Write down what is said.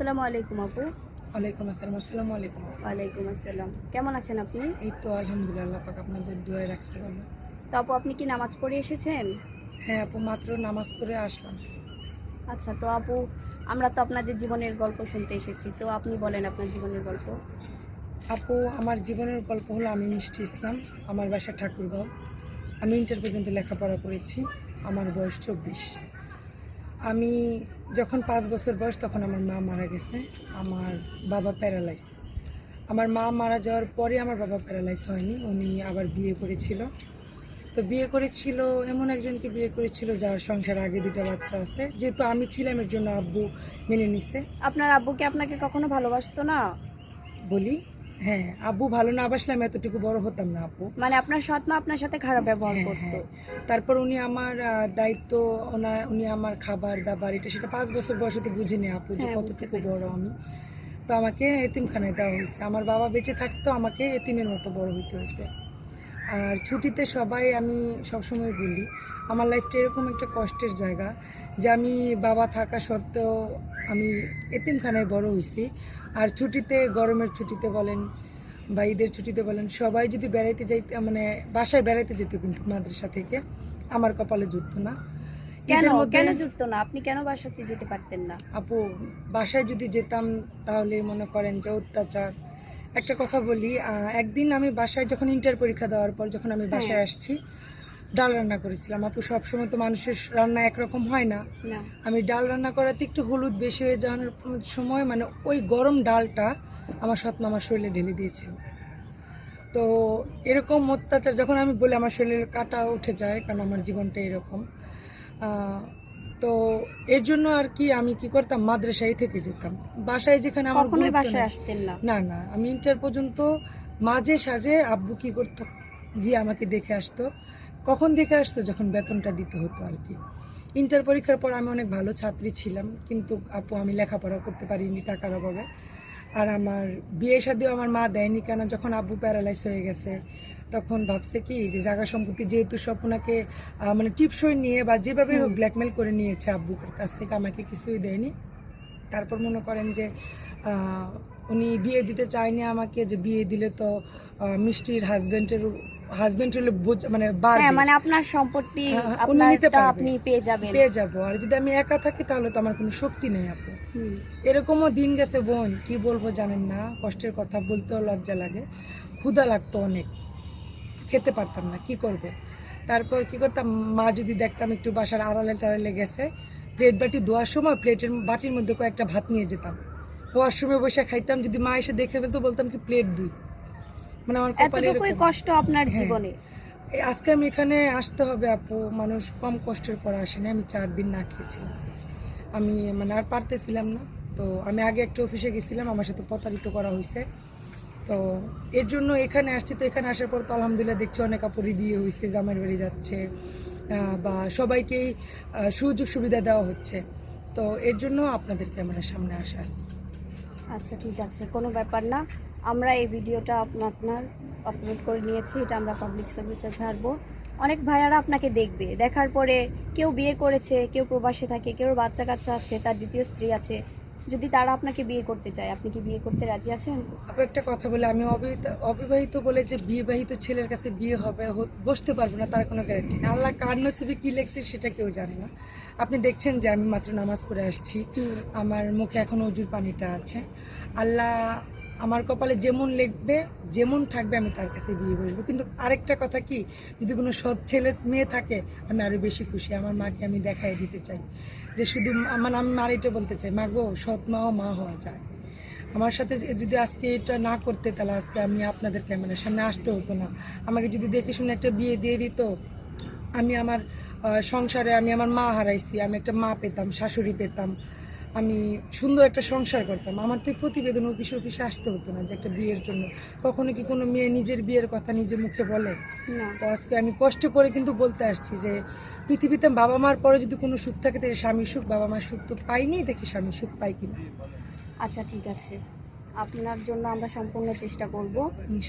আসসালামু আলাইকুম আপু। ওয়ালাইকুম আসসালাম। আসসালামু আলাইকুম। ওয়ালাইকুম আসসালাম। কেমন আছেন আপনি? এই তো আলহামদুলিল্লাহ, আল্লাহ পাক আপনাদের দোয়ায় রাখছে ভালো। তো আপু আপনি কি নামাজ পড়ে এসেছেন? হ্যাঁ আপু, মাত্র নামাজ পড়ে আসলাম। আচ্ছা, তো আপু আমরা তো আপনাদের জীবনের গল্প শুনতে এসেছি, তো আপনি বলেন আপনার জীবনের গল্প। আপু, আমার জীবনের গল্প হলো আমি মিষ্টি ইসলাম। আমার বাসা ঠাকুরগাঁও। আমি ইন্টার পর্যন্ত লেখাপড়া করেছি। আমার বয়স 24। আমি যখন 5 বছর বয়স তখন আমার মা মারা গেছে। আমার বাবা প্যারালাইজ। আমার মা মারা যাওয়ার পরে আমার বাবা প্যারালাইজ হয়নি, উনি আবার বিয়ে করেছিল। তো বিয়ে করেছিল, এমন একজনকে বিয়ে করেছিল যার সংসার আগে 2টা বাচ্চা আছে। যেহেতু আমি ছিলাম এর জন্য আব্বু মেনে নিছে। আপনার আব্বু কি আপনাকে কখনো ভালোবাসতো না? বলি, হ্যাঁ, আব্বু ভালো না বাসলে আমি এতটুকু বড় হতাম না আপু। মানে আপনার সৎ মা আপনার সাথে খারাপ ব্যবহার হ্যাঁ করতো? হ্যাঁ। তারপর উনি আমার দায়িত্ব, উনি আমার খাবার দাবার এটা সেটা 5 বছর বয়সে তো বুঝিনি আপু যে হ্যাঁ, বুঝতে কতটুকু বড় পেরেছি। আমি। তো আমাকে এতিমখানায় দেওয়া হয়েছে। আমার বাবা বেঁচে থাকতো আমাকে এতিমের মতো বড় হইতে হয়েছে। আর ছুটিতে সবাই, আমি সবসময় বলি আমার লাইফটা এরকম একটা কষ্টের জায়গা যে আমি বাবা থাকা সত্ত্বেও আমি এতিমখানায় বড় হয়েছি। আর ছুটিতে, গরমের ছুটিতে বলেন বা ঈদের ছুটিতে বলেন, সবাই যদি বেড়াইতে যাইতে, মানে বাসায় বেড়াইতে যেত কিন্তু মাদ্রাসা থেকে, আমার কপালে জুটতো না। কেন ঈদের মধ্যে কেন জুটতো না? আপনি কেন বাসাতে যেতে পারতেন না? আপু, বাসায় যদি যেতাম তাহলে মনে করেন যে অত্যাচার। একটা কথা বলি, একদিন আমি বাসায় যখন ইন্টার পরীক্ষা দেওয়ার পর যখন আমি হ্যাঁ। বাসায় আসছি, ডাল রান্না করেছিলাম। আপু, সবসময় তো মানুষের রান্না একরকম হয় না। না। আমি ডাল রান্না করাতে একটু হলুদ বেশি হয়ে যাওয়ার সময়, মানে ওই গরম ডালটা আমার সৎমা আমার শরীরে ঢেলে দিয়েছিল। তো এরকম অত্যাচার যখন আমি বলি আমার শরীরের কাঁটা উঠে যায়, কারণ আমার জীবনটা এরকম। আহ, তো এর জন্য আর কি আমি কি করতাম, মাদ্রাসায় থেকে যেতাম। বাসায় যেখানে আমার কখনোই গুরুত্ব বাসায় নেই। আসতেন না? না না, আমি ইন্টার পর্যন্ত মাঝে সাঝে আব্বু কি করতো, গিয়ে আমাকে দেখে আসতো। কখন দেখে আসতো, যখন বেতনটা দিতে হতো আর কি। ইন্টার পরীক্ষার পর আমি অনেক ভালো ছাত্রী ছিলাম, কিন্তু আপু আমি লেখাপড়া করতে পারিনি টাকার অভাবে। আর আমার বিয়ে শাদিও আমার মা দেয়নি, কেন যখন আব্বু প্যারালাইজ হয়ে গেছে তখন ভাবছে কি যে জায়গা সম্পত্তি যেহেতু সব ওনাকে মানে টিপসই নিয়ে বা যেভাবে হোক ব্ল্যাকমেল করে নিয়েছে আব্বুর কাছ থেকে, আমাকে কিছুই দেয়নি। তারপর মনে করেন যে উনি বিয়ে দিতে চায়নি আমাকে, যে বিয়ে দিলে তো মিষ্টির হাজবেন্ড হলে মানে হ্যাঁ, বাড়বে, মানে আপনার সম্পত্তি উনি নিতে আপনারটা পারবে, আপনি পেয়ে যাবেন। পেয়ে যাবো। আর যদি আমি একা থাকি তাহলে তো আমার কোনো শক্তি নেই আপু। হুম। এরকমও দিন গেছে বোন, কি বলবো জানেন না, কষ্টের কথা বলতেও লজ্জা লাগে। ক্ষুধা লাগতো অনেক, খেতে পারতাম না, কি করব। তারপর কি করতাম, মা যদি দেখতাম একটু বাসার আড়ালে টাড়ালে গেছে, প্লেট বাটি ধোয়ার সময় প্লেটের বাটির মধ্যে কয়েকটা ভাত নিয়ে যেতাম, ওয়াশরুমে বসে খাইতাম। যদি মা এসে দেখে ফেলতো বলতাম কি প্লেট দুই। মানে আমার কপালে এতটুকুই এরকম। কষ্ট আপনার হ্যাঁ, জীবনে? আজকে আমি এখানে আসতে হবে আপু, মানুষ কম কষ্টের পর আসে না। আমি 4 দিন না খেয়েছিলাম, আমি মানে আর পারতেছিলাম না। তো আমি আগে একটা অফিসে গেছিলাম, আমার সাথে প্রতারিত করা হয়েছে। তো এর জন্য এখানে আসছি। তো এখানে আসার পর তো আলহামদুলিল্লাহ দেখছি অনেক আপুরই বিয়ে হয়েছে, জামাইয়ের বাড়ি যাচ্ছে, বা সবাইকেই সুযোগ সুবিধা দেওয়া হচ্ছে। তো এর জন্য আপনাদের ক্যামেরার সামনে আসা আর কি। আচ্ছা, ঠিক আছে, কোনো ব্যাপার না। আমরা এই ভিডিওটা আপনার আপলোড করে নিয়েছি, এটা আমরা পাবলিক সার্ভিসে ছাড়বো। অনেক ভাইয়ারা আপনাকে দেখবে, দেখার পরে কেউ বিয়ে করেছে, কেউ প্রবাসে থাকে, কেউ বাচ্চা কাচ্চা আছে, তার দ্বিতীয় স্ত্রী আছে। যদি তারা আপনাকে বিয়ে করতে চায়, আপনি কি বিয়ে করতে রাজি আছেন? আপু, একটা কথা বলে, আমি অবিবাহিত বলে যে বিবাহিত ছেলের কাছে বিয়ে হবে, বসতে পারবো না তার কোনো গ্যারান্টি নেই। আল্লাহ কার নসিবে কী লেখছে সেটা কেউ জানে না। আপনি দেখছেন যে আমি মাত্র নামাজ পড়ে আসছি, আমার মুখে এখনও অজুর পানিটা আছে। আল্লাহ আমার কপালে যেমন লিখবে, যেমন থাকবে, আমি তার কাছে বিয়ে বসবো। কিন্তু আরেকটা কথা কি, যদি কোনো সৎ ছেলে মেয়ে থাকে আমি আরও বেশি খুশি। আমার মাকে আমি দেখাই দিতে চাই যে শুধু মানে আমি মার এটা বলতে চাই, মা গো, সৎ মাও মা হওয়া যায়। আমার সাথে যদি আজকে এটা না করতে, তাহলে আজকে আমি আপনাদের ক্যামেরার সামনে আসতে হতো না। আমাকে যদি দেখে শুনে একটা বিয়ে দিয়ে দিত, আমি আমার সংসারে, আমি আমার মা হারাইছি, আমি একটা মা পেতাম, শাশুড়ি পেতাম, আমি সুন্দর একটা সংসার করতাম। আমার তো এই প্রতিবেদন অফিসে আসতে হতো না যে একটা বিয়ের জন্য। কখনো কি কোনো মেয়ে নিজের বিয়ের কথা নিজে মুখে বলে? না। তো আজকে আমি কষ্ট করে কিন্তু বলতে আসছি যে পৃথিবীতে বাবা মার পরে যদি কোনো সুখ থাকে তাহলে স্বামীর সুখ। বাবা মার সুখ তো পাইনি, দেখি স্বামীর সুখ পাই কিনা। আচ্ছা, ঠিক আছে, আপনার জন্য আমরা সম্পূর্ণ চেষ্টা করব। ইনশাআল্লাহ।